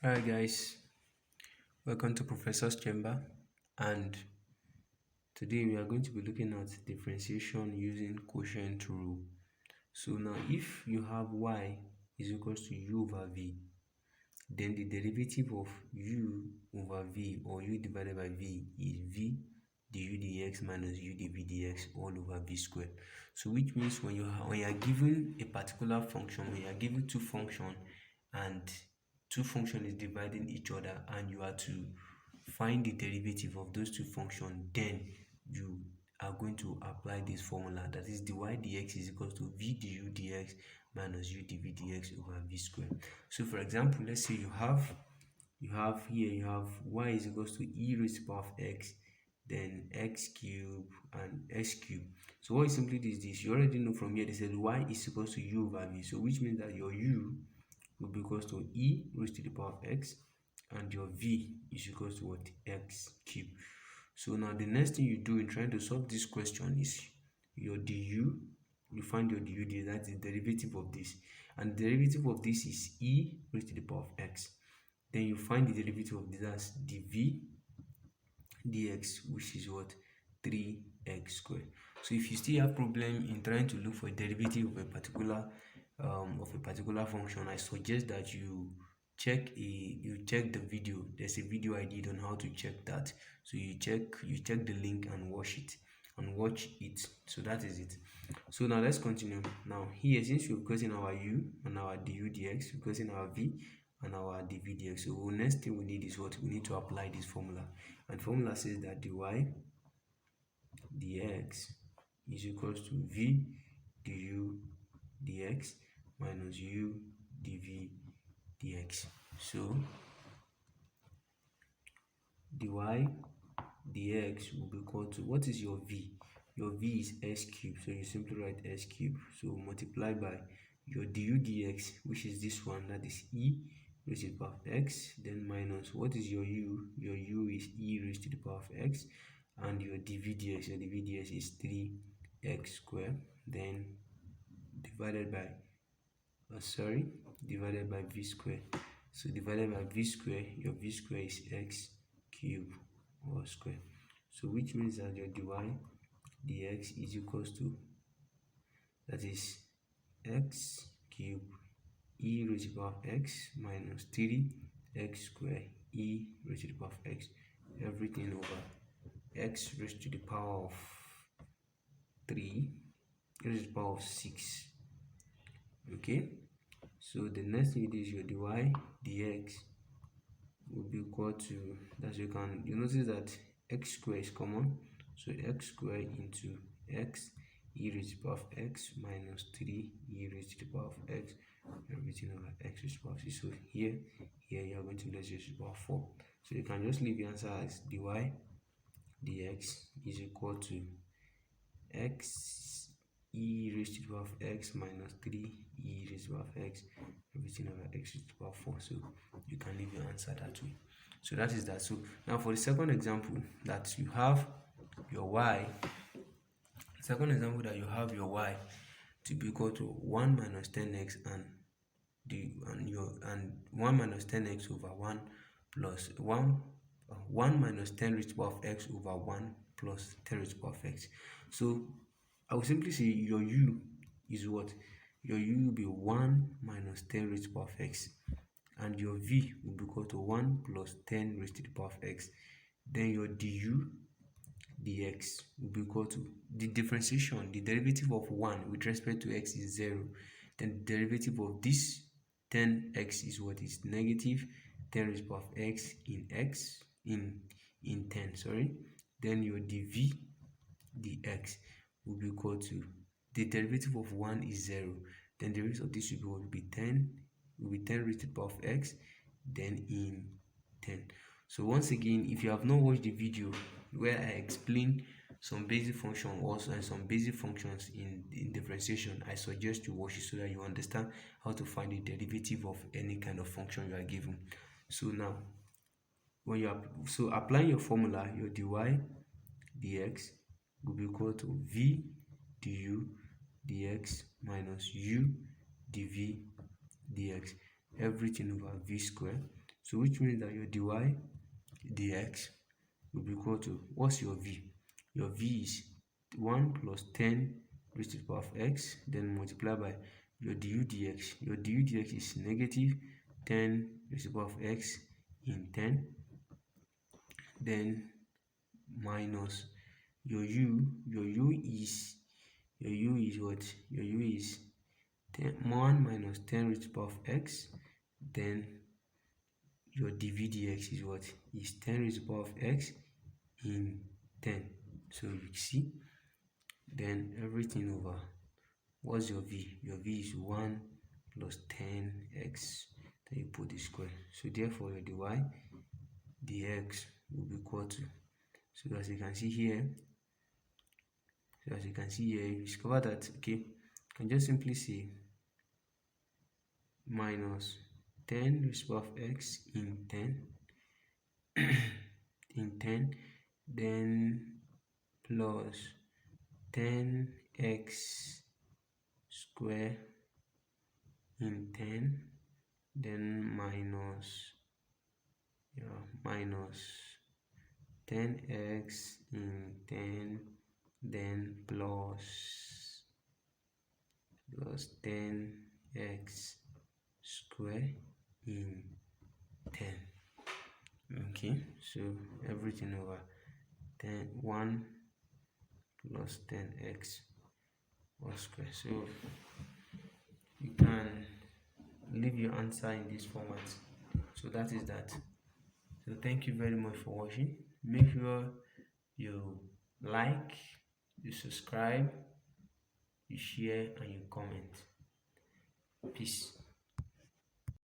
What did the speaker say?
Hi guys, welcome to Professor's Chamber, and today we are going to be looking at differentiation using quotient rule. So now if you have y is equals to u over v, then the derivative of u over v or u divided by v is v du dx minus u dv dx all over v squared. So which means when you are given a particular function, when you are given two functions and two functions is dividing each other and you are to find the derivative of those two functions, then you are going to apply this formula, that is dy dx is equals to v du dx minus u dv dx over v squared. So for example, let's say you have y is equals to e raised to the power of x, then x cube and x cube. So what you simply do is this: you already know from here they said y is equals to u over v, so which means that your u will be equals to e raised to the power of x and your v is equals to what? X cube. So now the next thing you do in trying to solve this question is your du, you find your du dx, that's the derivative of this, and the derivative of this is e raised to the power of x. Then you find the derivative of this as dv dx, which is what? 3x squared. So if you still have problem in trying to look for a derivative of a particular function, I suggest that you check the video. There's a video I did on how to check that. So you check the link and watch it. So that is it. So now let's continue. Now here, since we've gotten our u and our du dx, we've gotten our v and our dv dx, so the next thing we need is what? We need to apply this formula, and formula says that dy dx is equals to v du dx minus u dv dx. So dy dx will be equal to, what is your v? Your v is s cube, so you simply write s cube, so multiply by your du dx, which is this one, that is e raised to the power of x, then minus, what is your u? Your u is e raised to the power of x, and your dv dx is 3x squared, then divided by v squared. So divided by v squared, your v squared is x cube or square. So which means that your dy dx is equals to, that is x cube e raised to the power of x minus 3x squared e raised to the power of x, everything over x raised to the power of 3 raised to the power of 6. Okay, so the next thing is your dy dx will be equal to, that you notice that x squared is common, so x squared into x e raised to the power of x minus 3 e raised to the power of x, everything over x raised to the power of 6. So here you are going to raise to the power of 4. So you can just leave the answer as dy dx is equal to x e raised to the power of x minus 3 e raised to the power of x, everything over x raised to the power of 4. So you can leave your answer that way. So that is that. So now for the second example, that you have your y, to be equal to 1 minus 10x and 1 minus 10x over 1 plus 1 minus 10 raised to the power of x over 1 plus 10 raised to the power of x. So I will simply say your u is what? Your u will be 1 minus 10 raised to the power of x, and your v will be equal to 1 plus 10 raised to the power of x. Then your du dx will be equal to the differentiation, the derivative of 1 with respect to x is 0. Then the derivative of this 10x is what? Is negative 10 raised to the power of x in 10, sorry. Then your dv dx will be equal to, the derivative of 1 is 0, then the derivative of this will be 10 raised to the power of x, then in 10. So once again, if you have not watched the video where I explain some basic functions also and some basic functions in differentiation, I suggest you watch it so that you understand how to find the derivative of any kind of function you are given. So now when you are applying your formula, your dy dx will be equal to v du dx minus u dv dx, everything over v squared. So which means that your dy dx will be equal to, what's your v? Your v is 1 plus 10 raised to the power of x, then multiply by your du dx. Your du dx is negative 10 raised to the power of x in 10, then minus your u is what? Your u is 1 minus 10 raised to the power of x, then your dv dx is what? Is 10 raised to the power of x in 10. So you see, then everything over, what's your v? Your v is 1 plus 10x, then you put the square. So therefore your dy dx will be equal to, so as you can see here, you discover that, okay, you can just simply say minus 10 raised to the power of x in 10 in 10, then plus 10x square in 10, then minus 10x in 10, then plus 10x square in 10. Okay, so everything over 1 plus 10x whole square. So you can leave your answer in this format. So that is that. So thank you very much for watching. Make sure you like, you subscribe, you share, and you comment. Peace.